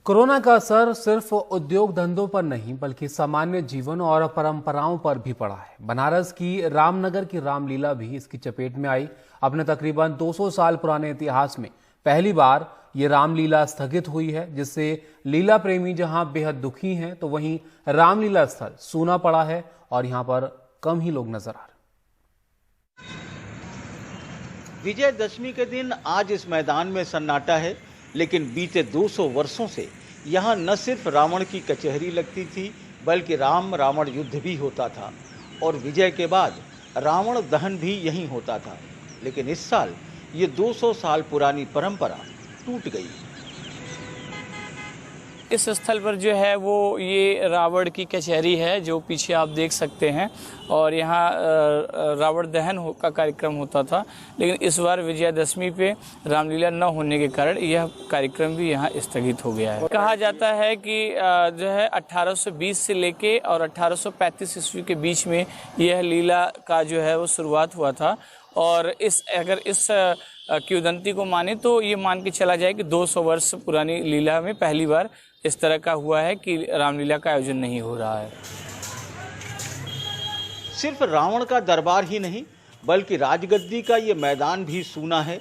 Corona का असर सिर्फ उद्योग धंधों पर नहीं बल्कि सामान्य जीवन और परंपराओं पर भी पड़ा है। बनारस की रामनगर की रामलीला भी इसकी चपेट में आई। अपने तकरीबन 200 साल पुराने इतिहास में पहली बार ये रामलीला स्थगित हुई है, जिससे लीला प्रेमी जहां बेहद दुखी हैं तो वहीं रामलीला स्थल सूना पड़ा है और यहां पर कम ही लोग नजर आ रहे। विजयदशमी के दिन आज इस मैदान में सन्नाटा है, लेकिन बीते 200 वर्षों से यहाँ न सिर्फ रावण की कचहरी लगती थी बल्कि राम रावण युद्ध भी होता था और विजय के बाद रावण दहन भी यहीं होता था। लेकिन इस साल ये 200 साल पुरानी परंपरा टूट गई। इस स्थल पर जो है वो ये रावण की कचहरी है जो पीछे आप देख सकते हैं, और यहाँ रावण दहन का कार्यक्रम होता था। लेकिन इस बार विजयादशमी पे रामलीला न होने के कारण यह कार्यक्रम भी यहाँ स्थगित हो गया है। कहा जाता है कि जो है 1820 से लेके और 1835 ईस्वी के बीच में यह लीला का जो है वो शुरुआत हुआ था। और अगर इस किंवदंती को माने तो ये मान के चला जाए कि 200 वर्ष पुरानी लीला में पहली बार इस तरह का हुआ है कि रामलीला का आयोजन नहीं हो रहा है। सिर्फ रावण का दरबार ही नहीं बल्कि राजगद्दी का ये मैदान भी सूना है।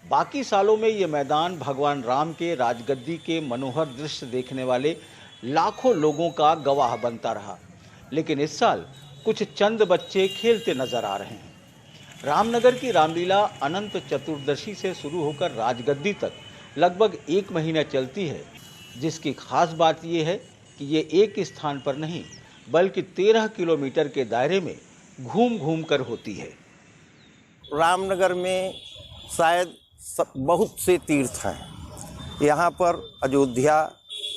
बाकी सालों में ये मैदान भगवान राम के राजगद्दी के मनोहर दृश्य देखने वाले लाखों लोगों का गवाह बनता रहा। लेकिन इस साल कुछ चंद बच्चे खेलते नजर आ रहे हैं। रामनगर की रामलीला अनंत चतुर्दशी से शुरू होकर राजगद्दी तक लगभग 1 महीना चलती है, जिसकी खास बात यह है कि ये एक स्थान पर नहीं बल्कि 13 किलोमीटर के दायरे में घूम घूम कर होती है। रामनगर में शायद बहुत से तीर्थ हैं। यहाँ पर अयोध्या,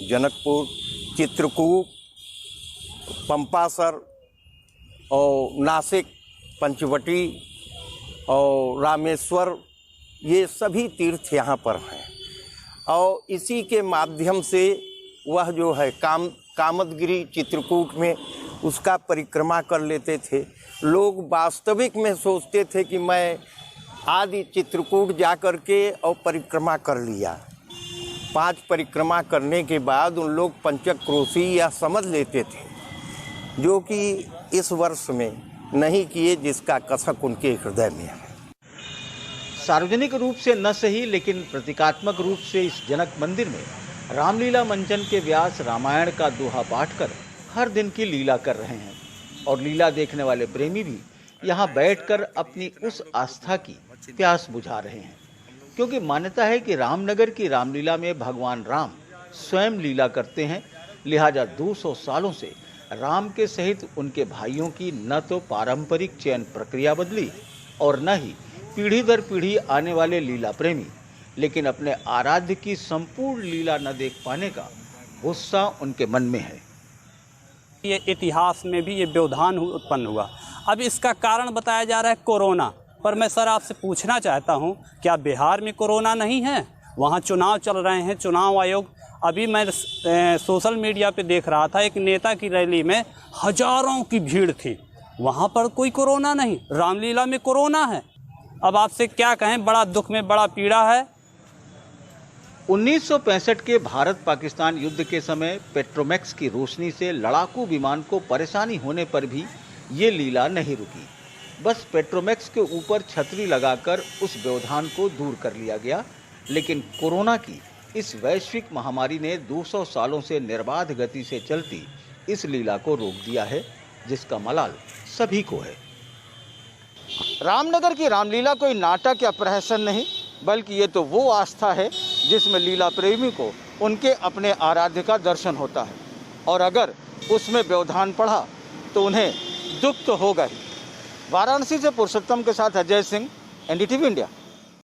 जनकपुर, चित्रकूट, पंपासर और नासिक, पंचवटी और रामेश्वर, ये सभी तीर्थ यहाँ पर हैं। और इसी के माध्यम से वह जो है कामदगिरी चित्रकूट में उसका परिक्रमा कर लेते थे। लोग वास्तविक में सोचते थे कि मैं आदि चित्रकूट जा कर के और परिक्रमा कर लिया। 5 परिक्रमा करने के बाद उन लोग पंचक्रोशी या समझ लेते थे, जो कि इस वर्ष में नहीं किए, जिसका कसक उनके हृदय में है। सार्वजनिक रूप से न सही लेकिन प्रतीकात्मक रूप से इस जनक मंदिर में रामलीला मंचन के व्यास रामायण का दोहा पाठ कर हर दिन की लीला कर रहे हैं और लीला देखने वाले प्रेमी भी यहाँ बैठकर अपनी उस आस्था की प्यास बुझा रहे हैं, क्योंकि मान्यता है कि रामनगर की रामलीला में भगवान राम स्वयं लीला करते हैं। लिहाजा 200 सालों से राम के सहित उनके भाइयों की न तो पारंपरिक चयन प्रक्रिया बदली और न ही पीढ़ी दर पीढ़ी आने वाले लीला प्रेमी लेकिन अपने आराध्य की संपूर्ण लीला न देख पाने का गुस्सा उनके मन में है। ये इतिहास में भी ये व्यवधान उत्पन्न हुआ। अब इसका कारण बताया जा रहा है कोरोना, पर मैं सर आपसे पूछना चाहता हूँ, क्या बिहार में कोरोना नहीं है? वहाँ चुनाव चल रहे हैं, चुनाव आयोग। अभी मैं सोशल मीडिया पे देख रहा था, एक नेता की रैली में हजारों की भीड़ थी। वहाँ पर कोई कोरोना नहीं, रामलीला में कोरोना है। अब आपसे क्या कहें, बड़ा दुख में बड़ा पीड़ा है। 1965 के भारत पाकिस्तान युद्ध के समय पेट्रोमैक्स की रोशनी से लड़ाकू विमान को परेशानी होने पर भी ये लीला नहीं रुकी। बस पेट्रोमैक्स के ऊपर छतरी लगाकर उस व्यवधान को दूर कर लिया गया। लेकिन कोरोना की इस वैश्विक महामारी ने 200 सालों से निर्बाध गति से चलती इस लीला को रोक दिया है, जिसका मलाल सभी को है। रामनगर की रामलीला कोई नाटक या प्रहसन नहीं बल्कि ये तो वो आस्था है जिसमें लीला प्रेमी को उनके अपने आराध्य का दर्शन होता है, और अगर उसमें व्यवधान पड़ा तो उन्हें दुख तो होगा ही। वाराणसी से पुरुषोत्तम के साथ अजय सिंह, NDTV इंडिया।